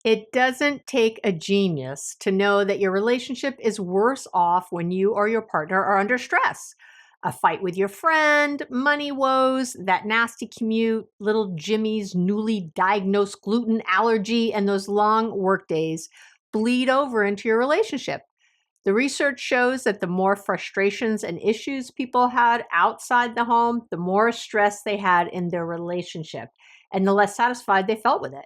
It doesn't take a genius to know that your relationship is worse off when you or your partner are under stress. A fight with your friend, money woes, that nasty commute, little Jimmy's newly diagnosed gluten allergy, and those long work days bleed over into your relationship. The research shows that the more frustrations and issues people had outside the home, the more stress they had in their relationship, and the less satisfied they felt with it.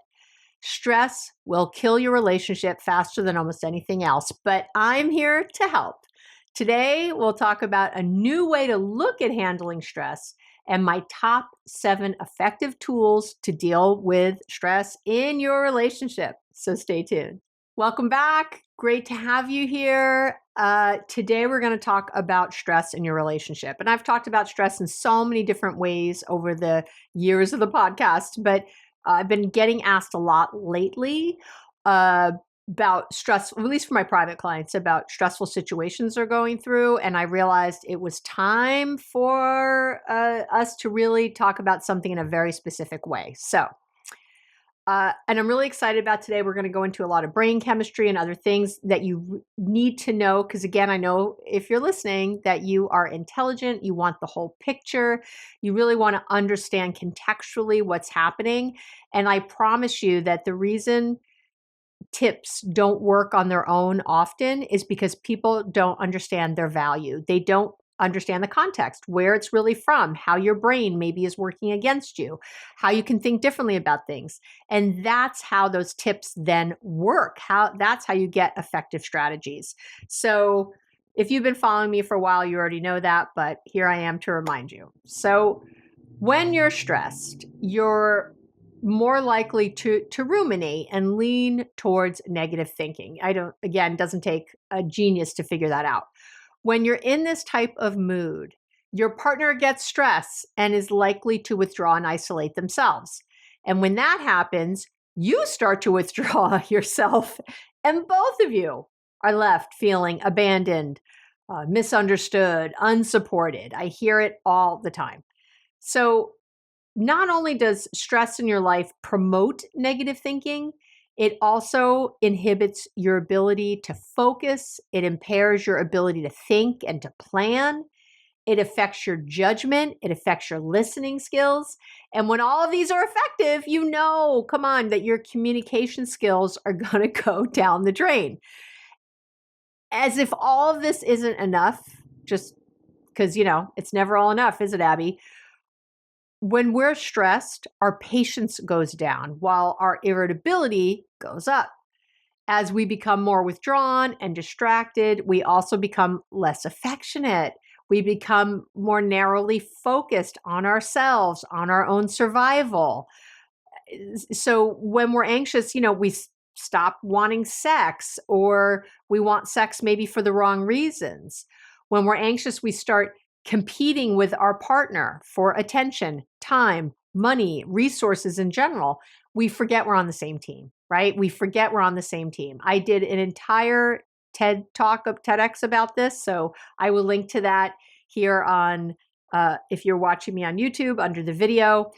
Stress will kill your relationship faster than almost anything else, but I'm here to help. Today, we'll talk about a new way to look at handling stress and my top 7 effective tools to deal with stress in your relationship. So stay tuned. Welcome back. Great to have you here. Today, we're going to talk about stress in your relationship. And I've talked about stress in so many different ways over the years of the podcast, but I've been getting asked a lot lately about stress, at least for my private clients, about stressful situations they're going through. And I realized it was time for us to really talk about something in a very specific way. And I'm really excited about today. We're going to go into a lot of brain chemistry and other things that you need to know. Because again, I know if you're listening that you are intelligent, you want the whole picture, you really want to understand contextually what's happening. And I promise you that the reason tips don't work on their own often is because people don't understand their value. They don't understand the context, where it's really from, how your brain maybe is working against you, how you can think differently about things. And that's how those tips then work. That's how you get effective strategies. So if you've been following me for a while, you already know that, but here I am to remind you. So when you're stressed, you're more likely to ruminate and lean towards negative thinking. It doesn't take a genius to figure that out. When you're in this type of mood, your partner gets stressed and is likely to withdraw and isolate themselves. And when that happens, you start to withdraw yourself, and both of you are left feeling abandoned, misunderstood, unsupported. I hear it all the time. So not only does stress in your life promote negative thinking, it also inhibits your ability to focus. It impairs your ability to think and to plan. It affects your judgment. It affects your listening skills. And when all of these are effective, come on, that your communication skills are going to go down the drain. As if all of this isn't enough, just because, it's never all enough, is it, Abby? When we're stressed, our patience goes down while our irritability goes up. As we become more withdrawn and distracted, we also become less affectionate. We become more narrowly focused on ourselves, on our own survival. So when we're anxious, we stop wanting sex, or we want sex maybe for the wrong reasons. When we're anxious, we start competing with our partner for attention, time, money, resources in general. We forget we're on the same team, right? We forget we're on the same team. I did an entire TEDx about this, so I will link to that here on, if you're watching me on YouTube, under the video.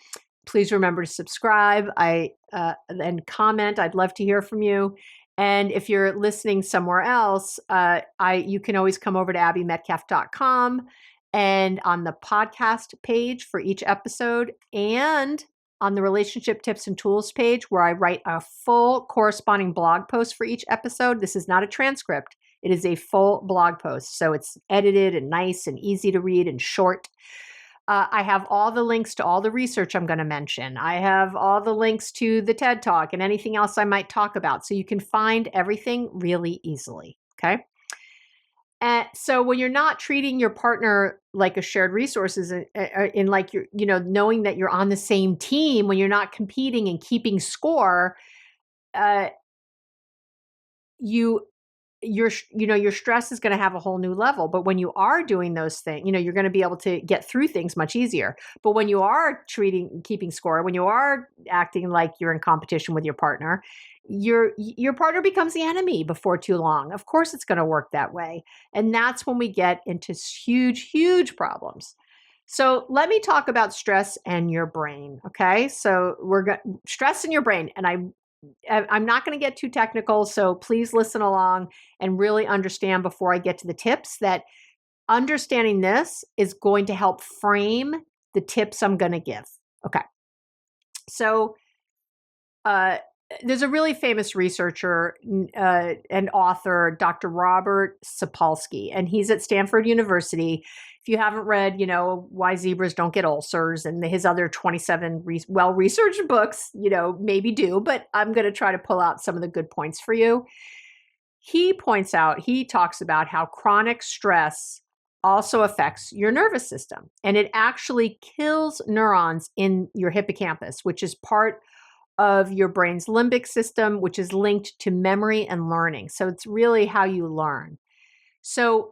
Please remember to subscribe and comment. I'd love to hear from you. And if you're listening somewhere else, you can always come over to abbymedcalf.com and on the podcast page for each episode, and on the relationship tips and tools page where I write a full corresponding blog post for each episode. This is not a transcript. It is a full blog post. So it's edited and nice and easy to read and short. I have all the links to all the research I'm going to mention. I have all the links to the TED Talk and anything else I might talk about. So you can find everything really easily. Okay. And so when you're not treating your partner like a shared resources in like knowing that you're on the same team, when you're not competing and keeping score, your stress is going to have a whole new level. But when you are doing those things, you're going to be able to get through things much easier. But when you are keeping score, when you are acting like you're in competition with your partner, your partner becomes the enemy before too long. Of course, it's going to work that way. And that's when we get into huge, huge problems. So let me talk about stress and your brain. Okay. So stress in your brain. And I'm not going to get too technical, so please listen along and really understand before I get to the tips that understanding this is going to help frame the tips I'm going to give. Okay. So, there's a really famous researcher and author, Dr. Robert Sapolsky, and he's at Stanford University. If you haven't read, Why Zebras Don't Get Ulcers and his other 27 well-researched books, maybe do, but I'm going to try to pull out some of the good points for you. He talks about how chronic stress also affects your nervous system, and it actually kills neurons in your hippocampus, which is part of your brain's limbic system, which is linked to memory and learning. So it's really how you learn. So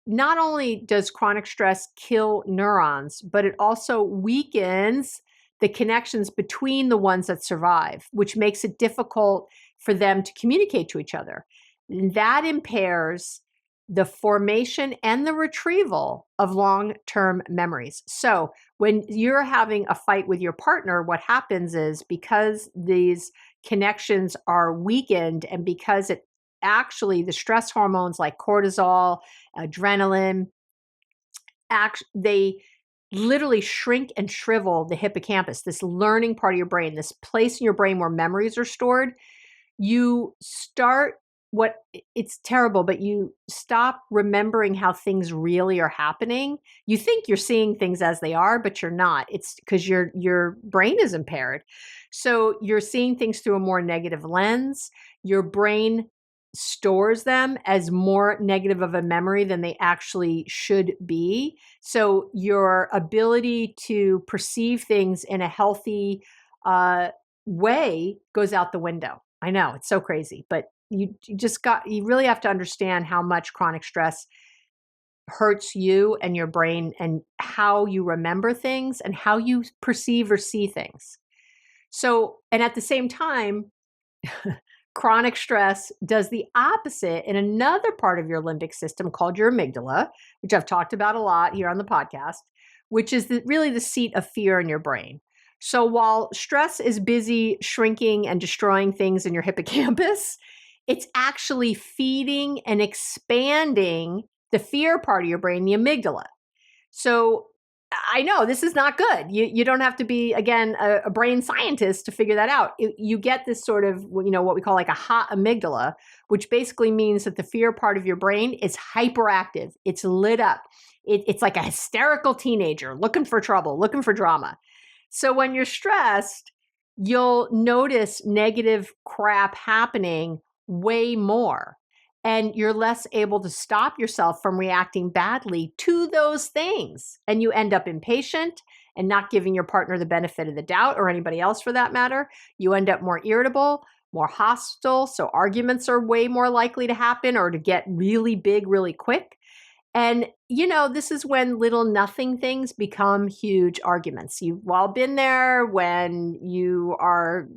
not only does chronic stress kill neurons, but it also weakens the connections between the ones that survive, which makes it difficult for them to communicate to each other. And that impairs the formation and the retrieval of long-term memories. So when you're having a fight with your partner, what happens is because these connections are weakened and because it actually the stress hormones like cortisol, adrenaline, they literally shrink and shrivel the hippocampus, this learning part of your brain, this place in your brain where memories are stored. You start it's terrible, but you stop remembering how things really are happening. You think you're seeing things as they are, but you're not. It's because your brain is impaired. So you're seeing things through a more negative lens. Your brain stores them as more negative of a memory than they actually should be. So your ability to perceive things in a healthy way goes out the window. I know, it's so crazy, but you really have to understand how much chronic stress hurts you and your brain and how you remember things and how you perceive or see things. So, and at the same time, chronic stress does the opposite in another part of your limbic system called your amygdala, which I've talked about a lot here on the podcast, which is really the seat of fear in your brain. So while stress is busy shrinking and destroying things in your hippocampus, it's actually feeding and expanding the fear part of your brain, the amygdala. So I know this is not good. You don't have to be, again, a brain scientist to figure that out. You get this sort of, what we call like a hot amygdala, which basically means that the fear part of your brain is hyperactive. It's lit up. It's like a hysterical teenager looking for trouble, looking for drama. So when you're stressed, you'll notice negative crap happening way more. And you're less able to stop yourself from reacting badly to those things. And you end up impatient and not giving your partner the benefit of the doubt, or anybody else for that matter. You end up more irritable, more hostile. So arguments are way more likely to happen or to get really big really quick. And, this is when little nothing things become huge arguments. You've all been there when you are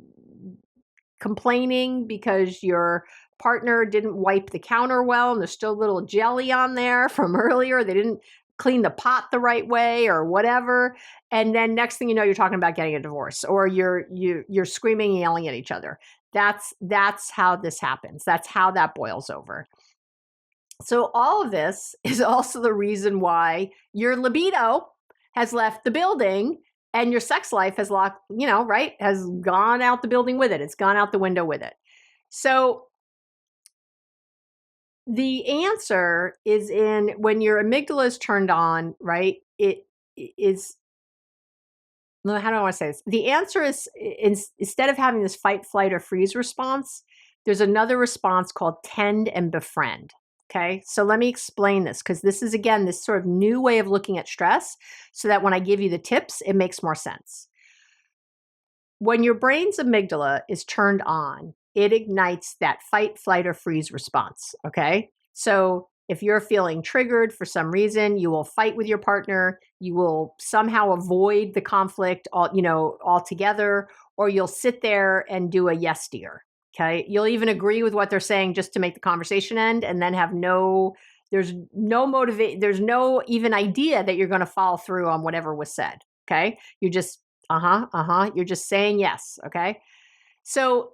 complaining because your partner didn't wipe the counter well and there's still a little jelly on there from earlier. They didn't clean the pot the right way or whatever. And then next thing you know, you're talking about getting a divorce or you're screaming and yelling at each other. That's how this happens. That's how that boils over. So all of this is also the reason why your libido has left the building and your sex life has has gone out the building with it. It's gone out the window with it. So the answer is in when your amygdala is turned on, right? It is, how do I want to say this? The answer is instead of having this fight, flight, or freeze response, there's another response called tend and befriend. Okay, so let me explain this because this is, again, this sort of new way of looking at stress so that when I give you the tips, it makes more sense. When your brain's amygdala is turned on, it ignites that fight, flight, or freeze response. Okay, so if you're feeling triggered for some reason, you will fight with your partner, you will somehow avoid the conflict altogether, or you'll sit there and do a yes dear. Okay. You'll even agree with what they're saying just to make the conversation end and then there's no even idea that you're going to follow through on whatever was said. Okay. You're just, you're just saying yes. Okay. So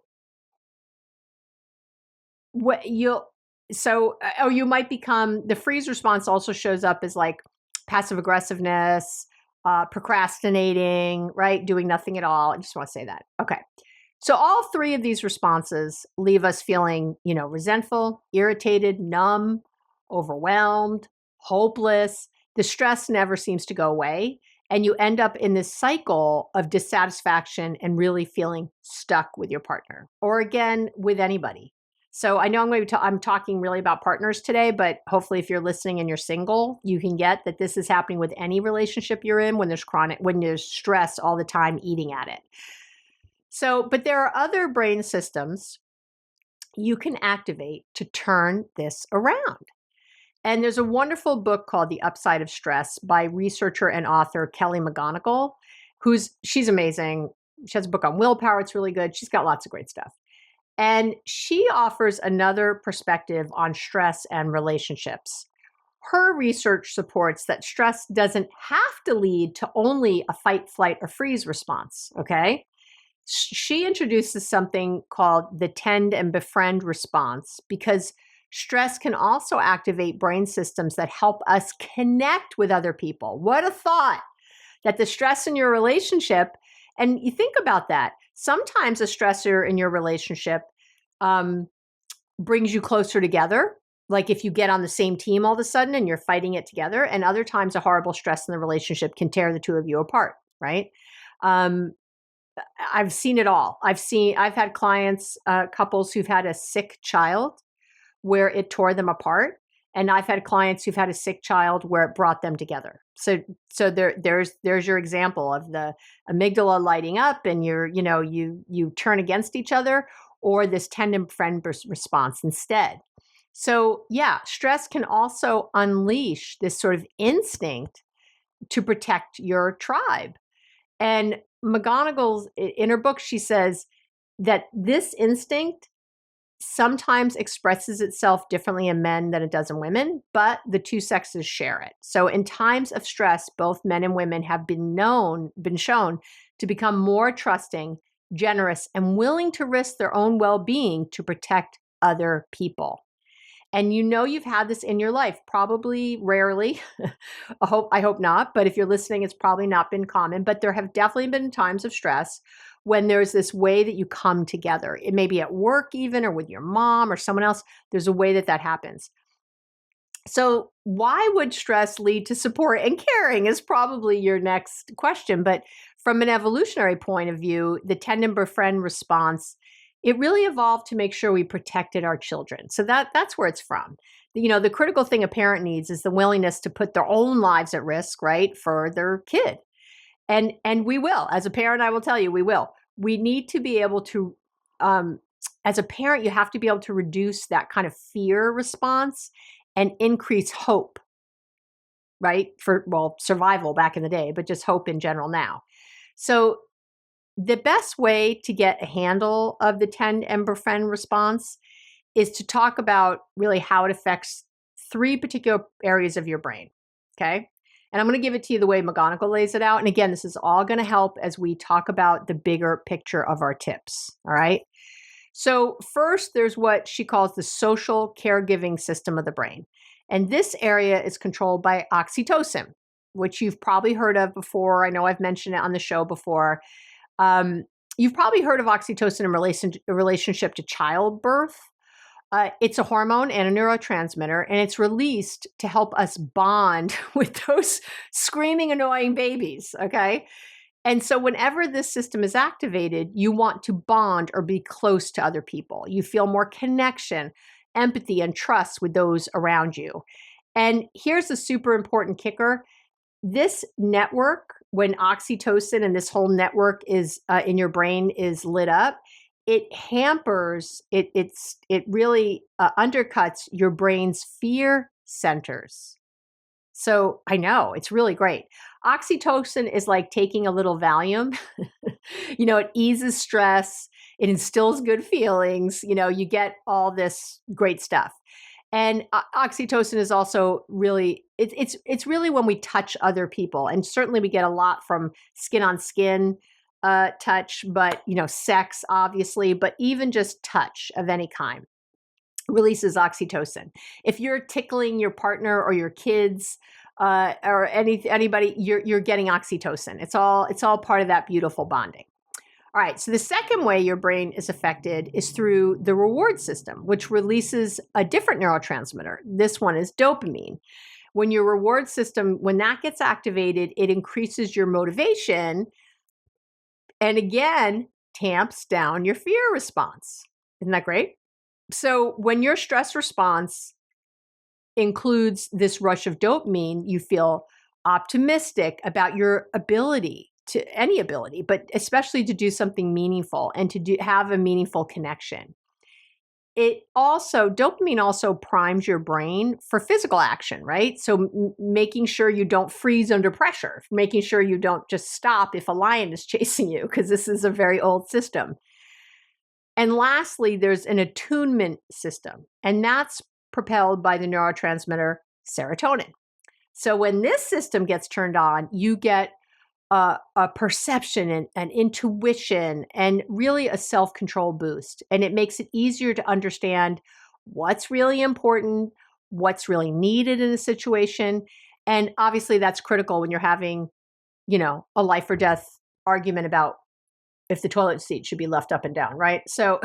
what you'll so or you might become the freeze response also shows up as like passive aggressiveness, procrastinating, right? Doing nothing at all. I just want to say that. Okay. So all three of these responses leave us feeling, resentful, irritated, numb, overwhelmed, hopeless. The stress never seems to go away. And you end up in this cycle of dissatisfaction and really feeling stuck with your partner or again with anybody. So I know I'm talking really about partners today, but hopefully if you're listening and you're single, you can get that this is happening with any relationship you're in when there's stress all the time eating at it. So, but there are other brain systems you can activate to turn this around. And there's a wonderful book called The Upside of Stress by researcher and author Kelly McGonigal, she's amazing. She has a book on willpower. It's really good. She's got lots of great stuff. And she offers another perspective on stress and relationships. Her research supports that stress doesn't have to lead to only a fight, flight, or freeze response, okay? She introduces something called the tend and befriend response because stress can also activate brain systems that help us connect with other people. What a thought that the stress in your relationship, and you think about that, sometimes a stressor in your relationship brings you closer together. Like if you get on the same team all of a sudden and you're fighting it together, and other times a horrible stress in the relationship can tear the two of you apart, right? I've seen it all. I've had clients, couples who've had a sick child where it tore them apart. And I've had clients who've had a sick child where it brought them together. So there's your example of the amygdala lighting up and you turn against each other, or this tend and befriend response instead. So yeah, stress can also unleash this sort of instinct to protect your tribe. And McGonigal's, in her book, she says that this instinct sometimes expresses itself differently in men than it does in women, but the two sexes share it. So in times of stress, both men and women have been shown to become more trusting, generous, and willing to risk their own well-being to protect other people. And you've had this in your life, probably rarely. I hope not, but if you're listening, it's probably not been common, but there have definitely been times of stress when there's this way that you come together. It may be at work even, or with your mom or someone else. There's a way that happens. So why would stress lead to support and caring is probably your next question. But from an evolutionary point of view, the tend and befriend response, it really evolved to make sure we protected our children. So that's where it's from. The critical thing a parent needs is the willingness to put their own lives at risk, right, for their kid. And we will. As a parent, I will tell you, we will. We need to be able to, as a parent, you have to be able to reduce that kind of fear response and increase hope, right? For, survival back in the day, but just hope in general now. So the best way to get a handle of the tend and befriend response is to talk about really how it affects three particular areas of your brain, okay? And I'm going to give it to you the way McGonigal lays it out. And again, this is all going to help as we talk about the bigger picture of our tips, all right? So first, there's what she calls the social caregiving system of the brain. And this area is controlled by oxytocin, which you've probably heard of before. I know I've mentioned it on the show before. You've probably heard of oxytocin in relationship to childbirth. It's a hormone and a neurotransmitter, and it's released to help us bond with those screaming, annoying babies, okay? And so whenever this system is activated, you want to bond or be close to other people. You feel more connection, empathy, and trust with those around you. And here's the super important kicker. This network, when oxytocin and this whole network is in your brain is lit up, it hampers, it really undercuts your brain's fear centers. So I know, it's really great. Oxytocin is like taking a little Valium. It eases stress, it instills good feelings, you get all this great stuff. And oxytocin is also really, it's really when we touch other people. And certainly we get a lot from skin on skin touch, but, sex, obviously, but even just touch of any kind. releases oxytocin. If you're tickling your partner or your kids or anybody, you're getting oxytocin. It's all part of that beautiful bonding. All right, so the second way your brain is affected is through the reward system, which releases a different neurotransmitter. This one is dopamine. When your reward system, when that gets activated, it increases your motivation and again, tamps down your fear response. Isn't that great? So when your stress response includes this rush of dopamine, you feel optimistic about your ability to any ability, but especially to do something meaningful and to have a meaningful connection. Dopamine also primes your brain for physical action, right? So making sure you don't freeze under pressure, making sure you don't just stop if a lion is chasing you, because this is a very old system. And lastly, there's an attunement system, and that's propelled by the neurotransmitter serotonin. So when this system gets turned on, you get a perception and intuition and really a self-control boost. And it makes it easier to understand what's really important, what's really needed in a situation. And obviously that's critical when you're having, a life or death argument about if the toilet seat should be left up and down, right? So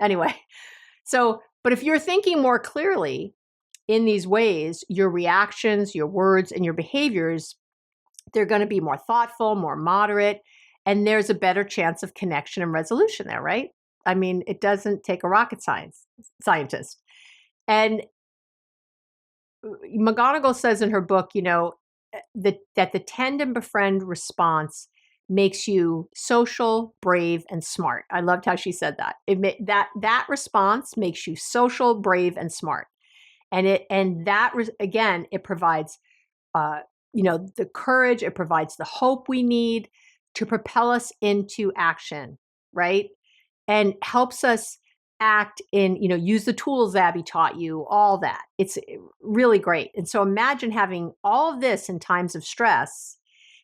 anyway, but if you're thinking more clearly in these ways, your reactions, your words, and your behaviors, they're going to be more thoughtful, more moderate, and there's a better chance of connection and resolution there, right? I mean, it doesn't take a rocket scientist. And McGonigal says in her book, that the tend and befriend response makes you social, brave, and smart. I loved how she said that. That response makes you social, brave, and smart. And it provides the courage, it provides the hope we need to propel us into action, right? And helps us act use the tools Abby taught you, all that. It's really great. And so imagine having all of this in times of stress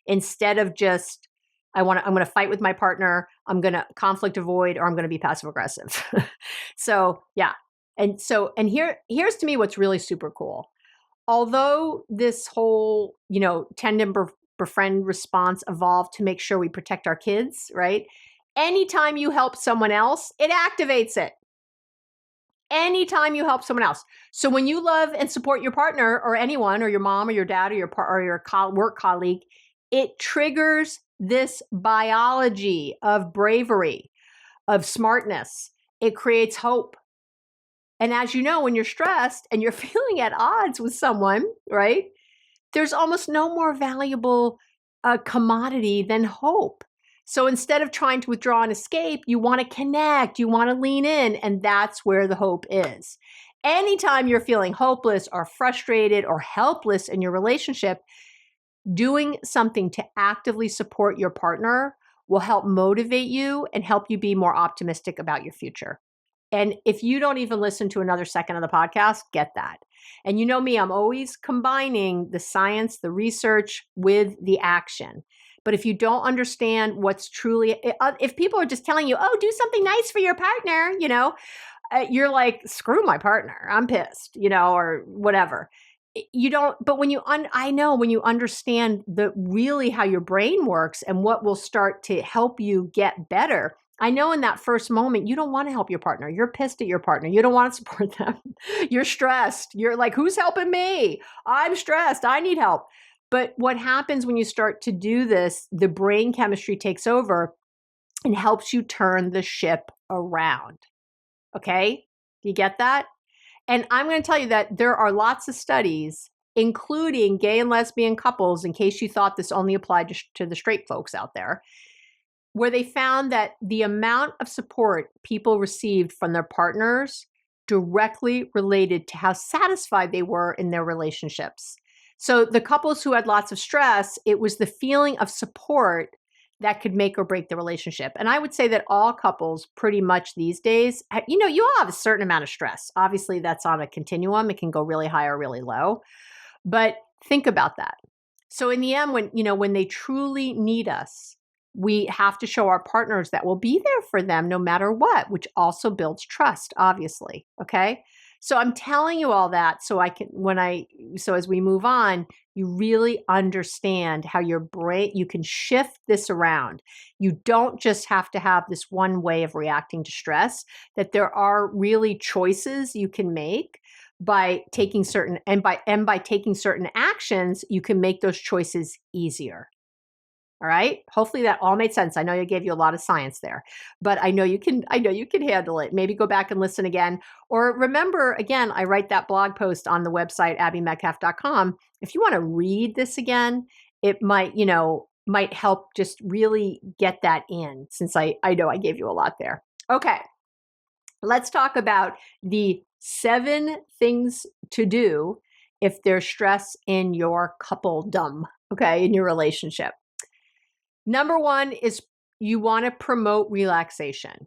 instead of just, I'm going to fight with my partner, I'm going to conflict avoid, or I'm going to be passive aggressive. So, yeah. And here's to me what's really super cool. Although this whole, tend and befriend response evolved to make sure we protect our kids, right? Anytime you help someone else, it activates it. Anytime you help someone else. So when you love and support your partner or anyone, or your mom or your dad or your work colleague, it triggers this biology of bravery, of smartness. It creates hope. And as you know, when you're stressed and you're feeling at odds with someone, right, there's almost no more valuable commodity than hope. So instead of trying to withdraw and escape, you want to connect, you want to lean in, and that's where the hope is. Anytime you're feeling hopeless or frustrated or helpless in your relationship, doing something to actively support your partner will help motivate you and help you be more optimistic about your future. And if you don't even listen to another second of the podcast, get that. And you know me, I'm always combining the science, the research with the action. But if you don't understand what's truly, if people are just telling you, oh, do something nice for your partner, you're like, screw my partner, I'm pissed, or whatever. You don't, but when I know when you understand really how your brain works and what will start to help you get better, I know in that first moment, you don't want to help your partner. You're pissed at your partner. You don't want to support them. You're stressed. You're like, who's helping me? I'm stressed. I need help. But what happens when you start to do this, the brain chemistry takes over and helps you turn the ship around. Okay? Do you get that? And I'm going to tell you that there are lots of studies, including gay and lesbian couples, in case you thought this only applied to the straight folks out there, where they found that the amount of support people received from their partners directly related to how satisfied they were in their relationships. So the couples who had lots of stress, it was the feeling of support that could make or break the relationship. And I would say that all couples pretty much these days, you all have a certain amount of stress. Obviously, that's on a continuum. It can go really high or really low. But think about that. So in the end, when they truly need us, we have to show our partners that we'll be there for them no matter what, which also builds trust, obviously. Okay. So I'm telling you all that so so as we move on, you really understand how your brain, you can shift this around. You don't just have to have this one way of reacting to stress, that there are really choices you can make by taking by taking certain actions, you can make those choices easier. All right. Hopefully that all made sense. I know I gave you a lot of science there, but I know you can handle it. Maybe go back and listen again. Or remember, again, I write that blog post on the website, abbymedcalf.com. If you want to read this again, it might help just really get that in, since I know I gave you a lot there. Okay. Let's talk about the 7 things to do if there's stress in your coupledom, okay, in your relationship. Number 1 is you want to promote relaxation.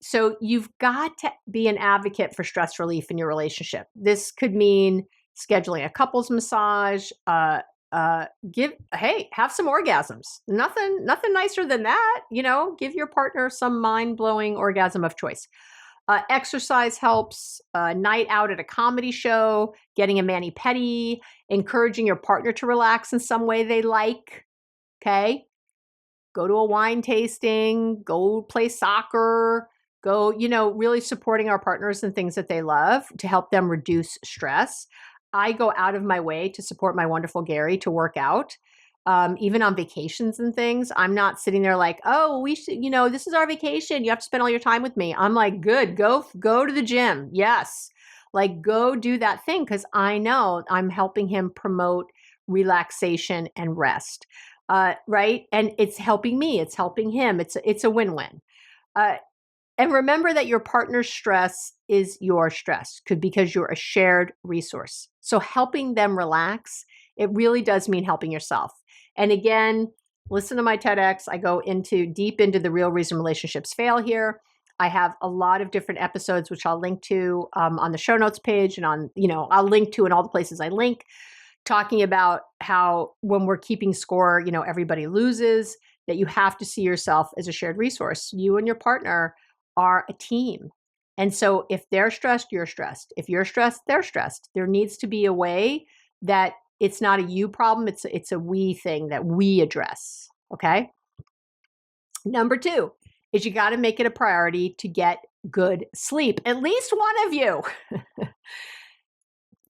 So you've got to be an advocate for stress relief in your relationship. This could mean scheduling a couples massage, have some orgasms. Nothing nicer than that. Give your partner some mind-blowing orgasm of choice. Exercise helps, a night out at a comedy show, getting a mani-pedi, encouraging your partner to relax in some way they like. Okay. Go to a wine tasting, go play soccer, go, really supporting our partners and things that they love to help them reduce stress. I go out of my way to support my wonderful Gary to work out. Even on vacations and things, I'm not sitting there like, oh, we should, this is our vacation. You have to spend all your time with me. I'm like, good, go to the gym. Yes. Like, go do that thing, because I know I'm helping him promote relaxation and rest. Right. And it's helping me, it's helping him. It's a win-win. And remember that your partner's stress is your stress, because you're a shared resource. So helping them relax, it really does mean helping yourself. And again, listen to my TEDx. I go deep into the real reason relationships fail here. I have a lot of different episodes, which I'll link to on the show notes page, and I'll link to in all the places I link, talking about how when we're keeping score, everybody loses, that you have to see yourself as a shared resource. You and your partner are a team. And so if they're stressed, you're stressed. If you're stressed, they're stressed. There needs to be a way that it's not a you problem. It's a we thing that we address. Okay. Number 2 is you got to make it a priority to get good sleep. At least one of you.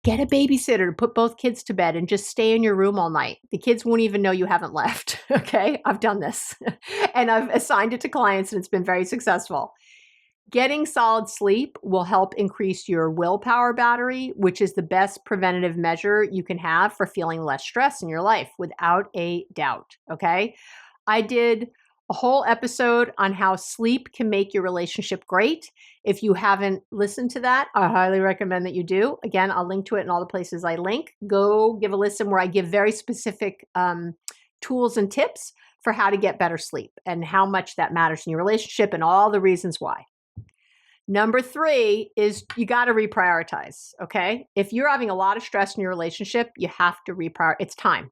Get a babysitter to put both kids to bed and just stay in your room all night. The kids won't even know you haven't left. Okay. I've done this and I've assigned it to clients, and it's been very successful. Getting solid sleep will help increase your willpower battery, which is the best preventative measure you can have for feeling less stress in your life, without a doubt. Okay. I did a whole episode on how sleep can make your relationship great. If you haven't listened to that, I highly recommend that you do. Again, I'll link to it in all the places I link. Go give a listen, where I give very specific tools and tips for how to get better sleep and how much that matters in your relationship and all the reasons why. Number 3 is you got to reprioritize. Okay. If you're having a lot of stress in your relationship, you have to reprioritize. It's time.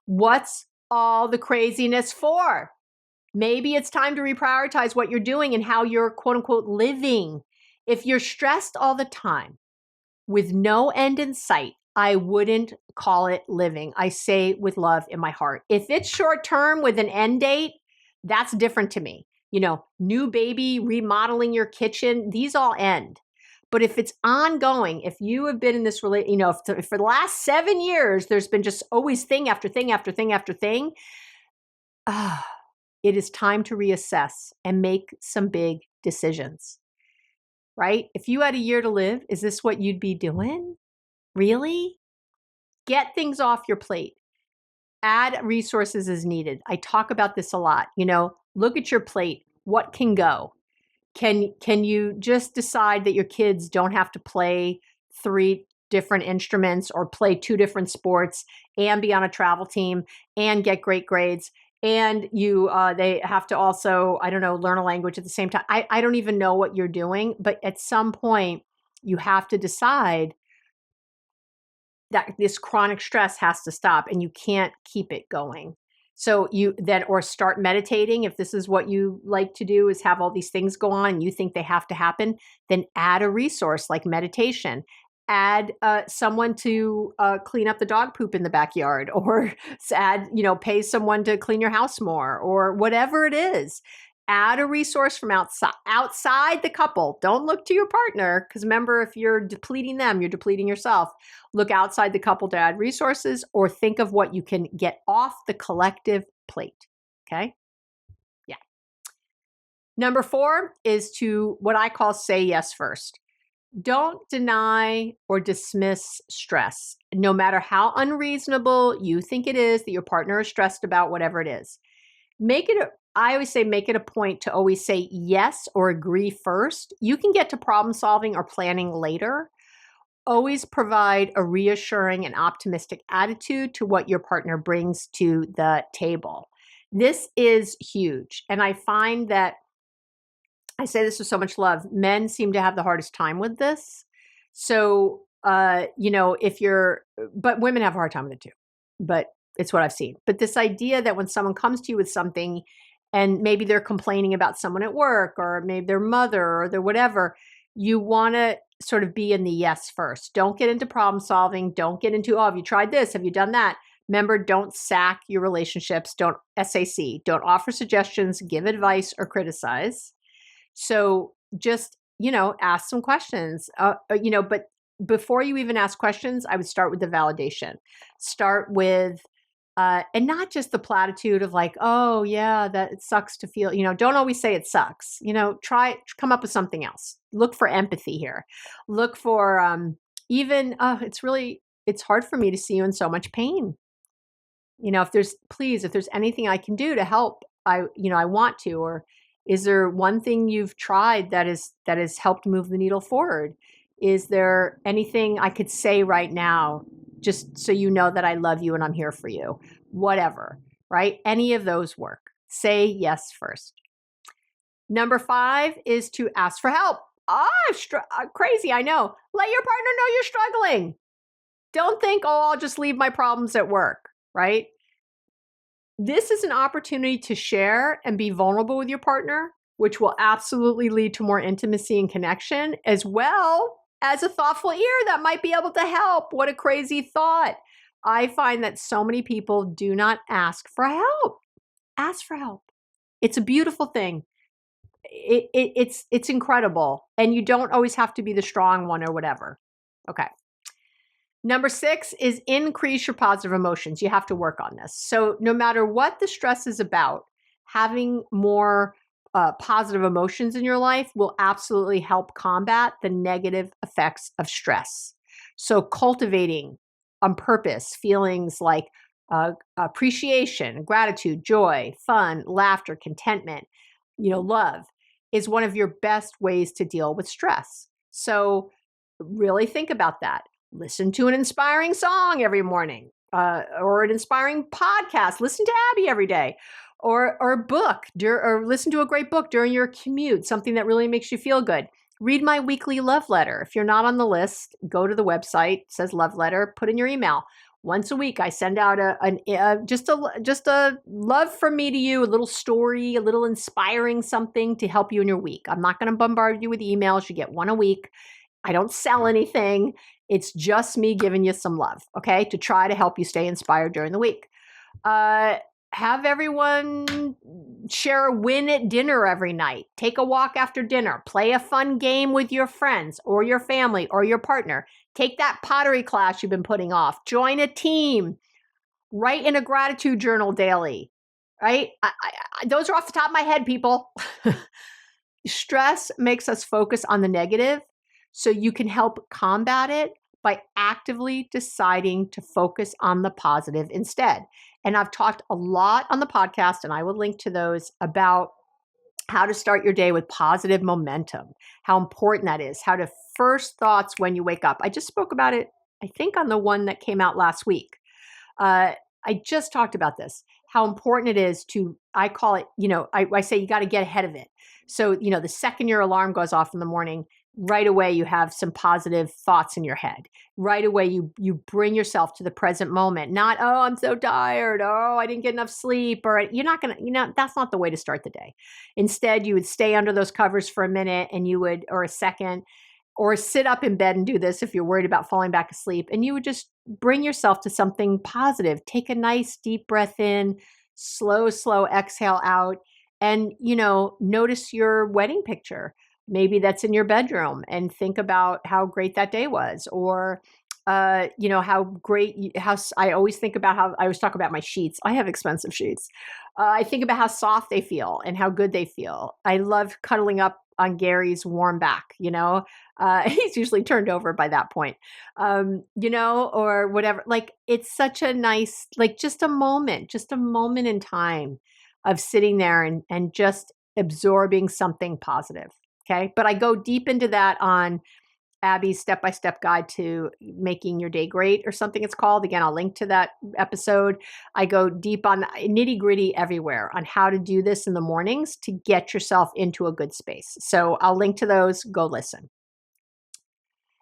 What's all the craziness for? Maybe it's time to reprioritize what you're doing and how you're, quote unquote, living. If you're stressed all the time with no end in sight, I wouldn't call it living. I say with love in my heart. If it's short term with an end date, that's different to me. New baby, remodeling your kitchen, these all end. But if it's ongoing, if you have been in this for the last 7 years, there's been just always thing after thing after thing after thing, it is time to reassess and make some big decisions, right? If you had a year to live, is this what you'd be doing? Really? Get things off your plate. Add resources as needed. I talk about this a lot. Look at your plate. What can go? Can you just decide that your kids don't have to play 3 different instruments or play 2 different sports and be on a travel team and get great grades? And they have to also, learn a language at the same time. I don't even know what you're doing, but at some point you have to decide that this chronic stress has to stop and you can't keep it going. So you then, or start meditating. If this is what you like to do, is have all these things go on and you think they have to happen, then add a resource like meditation. Add someone to clean up the dog poop in the backyard, or add, pay someone to clean your house more, or whatever it is. Add a resource from outside the couple. Don't look to your partner, because remember, if you're depleting them, you're depleting yourself. Look outside the couple to add resources, or think of what you can get off the collective plate. Okay? Yeah. Number 4 is to what I call say yes first. Don't deny or dismiss stress, no matter how unreasonable you think it is that your partner is stressed about whatever it is. I always say, make it a point to always say yes or agree first. You can get to problem solving or planning later. Always provide a reassuring and optimistic attitude to what your partner brings to the table. This is huge. And I find that, I say this with so much love, men seem to have the hardest time with this. So, but women have a hard time with it too. But it's what I've seen. But this idea that when someone comes to you with something, and maybe they're complaining about someone at work, or maybe their mother or their whatever, you want to sort of be in the yes first. Don't get into problem solving. Don't get into, oh, have you tried this? Have you done that? Remember, don't sack your relationships. Don't SAC. Don't offer suggestions, give advice, or criticize. So just, ask some questions, but before you even ask questions, I would start with the validation. Start with, and not just the platitude of like, oh yeah, that it sucks to feel, don't always say it sucks, come up with something else. Look for empathy here. Look for, it's hard for me to see you in so much pain. If there's anything I can do to help, I want to. Or is there one thing you've tried that has helped move the needle forward? Is there anything I could say right now, just so you know that I love you and I'm here for you? Whatever, right? Any of those work. Say yes first. Number 5 is to ask for help. Crazy, I know. Let your partner know you're struggling. Don't think, oh, I'll just leave my problems at work, right? This is an opportunity to share and be vulnerable with your partner, which will absolutely lead to more intimacy and connection, as well as a thoughtful ear that might be able to help. What a crazy thought. I find that so many people do not ask for help. Ask for help. It's a beautiful thing. It's incredible. And you don't always have to be the strong one or whatever. Okay. Number 6 is increase your positive emotions. You have to work on this. So no matter what the stress is about, having more positive emotions in your life will absolutely help combat the negative effects of stress. So cultivating on purpose feelings like appreciation, gratitude, joy, fun, laughter, contentment, love is one of your best ways to deal with stress. So really think about that. Listen to an inspiring song every morning, or an inspiring podcast. Listen to Abby every day, or a book, or listen to a great book during your commute, something that really makes you feel good. Read my weekly love letter. If you're not on the list, go to the website. It says love letter. Put in your email. Once a week, I send out just a love from me to you, a little story, a little inspiring something to help you in your week. I'm not going to bombard you with emails. You get one a week. I don't sell anything. It's just me giving you some love, okay, to try to help you stay inspired during the week. Have everyone share a win at dinner every night. Take a walk after dinner. Play a fun game with your friends or your family or your partner. Take that pottery class you've been putting off. Join a team. Write in a gratitude journal daily, right? Those are off the top of my head, people. Stress makes us focus on the negative, so you can help combat it by actively deciding to focus on the positive instead. And I've talked a lot on the podcast, and I will link to those, about how to start your day with positive momentum, how important that is, how to first thoughts when you wake up. I just spoke about it, I think, on the one that came out last week. I just talked about this, how important it is to, I call it, I say you got to get ahead of it. So, the second your alarm goes off in the morning, right away you have some positive thoughts in your head. Right away you bring yourself to the present moment. Not, oh, I'm so tired. Oh, I didn't get enough sleep. Or you're not going to, that's not the way to start the day. Instead, you would stay under those covers for a minute and you would, or a second, or sit up in bed and do this if you're worried about falling back asleep. And you would just bring yourself to something positive. Take a nice deep breath in, slow exhale out. And, notice your wedding picture. Maybe that's in your bedroom, and think about how great that day was. Or, how great, I always think about how I always talk about my sheets. I have expensive sheets. I think about how soft they feel and how good they feel. I love cuddling up on Gary's warm back, he's usually turned over by that point, or whatever. Like, it's such a nice, like, just a moment in time of sitting there and just absorbing something positive. Okay. But I go deep into that on Abby's step-by-step guide to making your day great, or something it's called. Again, I'll link to that episode. I go deep on the nitty-gritty everywhere on how to do this in the mornings to get yourself into a good space. So I'll link to those. Go listen.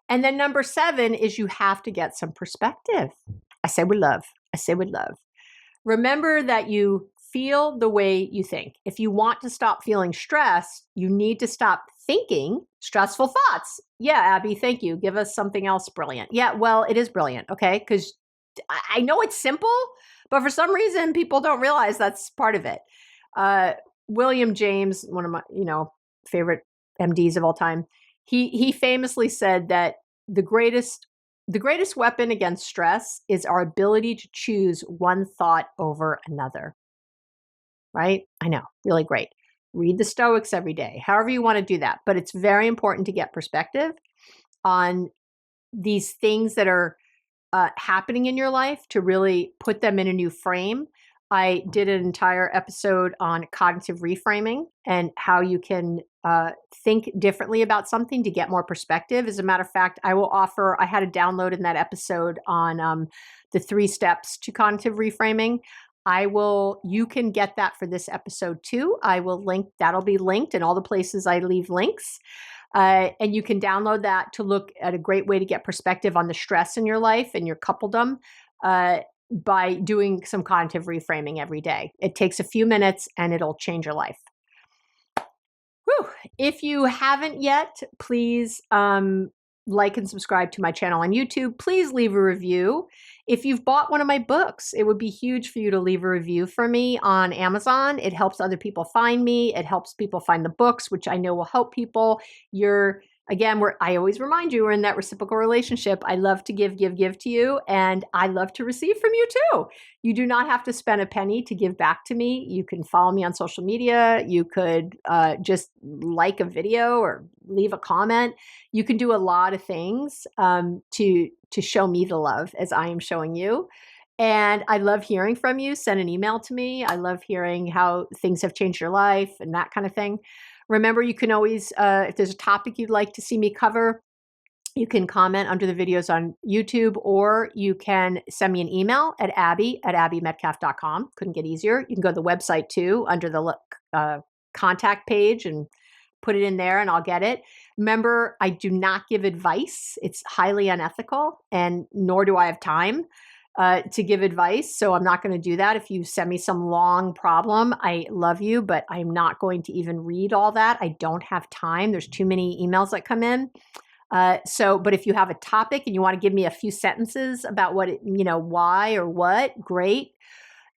And then number 7 is you have to get some perspective. I say with love. Remember that you feel the way you think. If you want to stop feeling stressed, you need to stop thinking stressful thoughts. Yeah, Abby, thank you. Give us something else brilliant. Yeah, well, it is brilliant, okay? Because I know it's simple, but for some reason, people don't realize that's part of it. William James, one of my, favorite MDs of all time, he famously said that the greatest weapon against stress is our ability to choose one thought over another. Right? I know, really great. Read the Stoics every day, however you want to do that. But it's very important to get perspective on these things that are happening in your life, to really put them in a new frame. I did an entire episode on cognitive reframing and how you can think differently about something to get more perspective. As a matter of fact, I had a download in that episode on the 3 steps to cognitive reframing. You can get that for this episode too. I will link, that'll be linked in all the places I leave links. And you can download that to look at a great way to get perspective on the stress in your life and your coupledom by doing some cognitive reframing every day. It takes a few minutes and it'll change your life. Whew. If you haven't yet, please like and subscribe to my channel on YouTube. Please leave a review. If you've bought one of my books, it would be huge for you to leave a review for me on Amazon. It helps other people find me. It helps people find the books, which I know will help people. I always remind you, we're in that reciprocal relationship. I love to give to you, and I love to receive from you too. You do not have to spend a penny to give back to me. You can follow me on social media. You could just like a video or leave a comment. You can do a lot of things to show me the love as I am showing you. And I love hearing from you. Send an email to me. I love hearing how things have changed your life and that kind of thing. Remember, you can always, if there's a topic you'd like to see me cover, you can comment under the videos on YouTube, or you can send me an email at abby@abbymedcalf.com. Couldn't get easier. You can go to the website too, under the contact page, and put it in there and I'll get it. Remember, I do not give advice. It's highly unethical, and nor do I have time to give advice. So I'm not going to do that. If you send me some long problem, I love you, but I'm not going to even read all that. I don't have time. There's too many emails that come in. But if you have a topic and you want to give me a few sentences about why or what, great.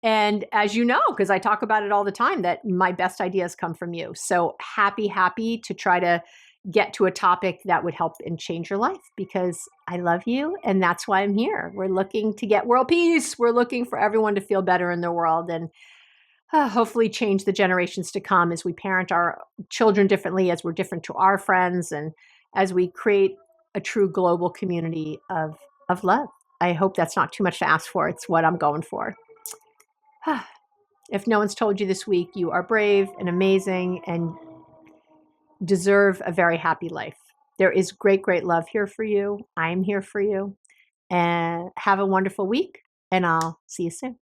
And as you know, because I talk about it all the time, that my best ideas come from you. So happy to try to get to a topic that would help and change your life, because I love you. And that's why I'm here. We're looking to get world peace. We're looking for everyone to feel better in their world, and hopefully change the generations to come as we parent our children differently, as we're different to our friends, and as we create a true global community of love. I hope that's not too much to ask for. It's what I'm going for. If no one's told you this week, you are brave and amazing and deserve a very happy life. There is great love here for you. I'm here for you. And have a wonderful week, and I'll see you soon.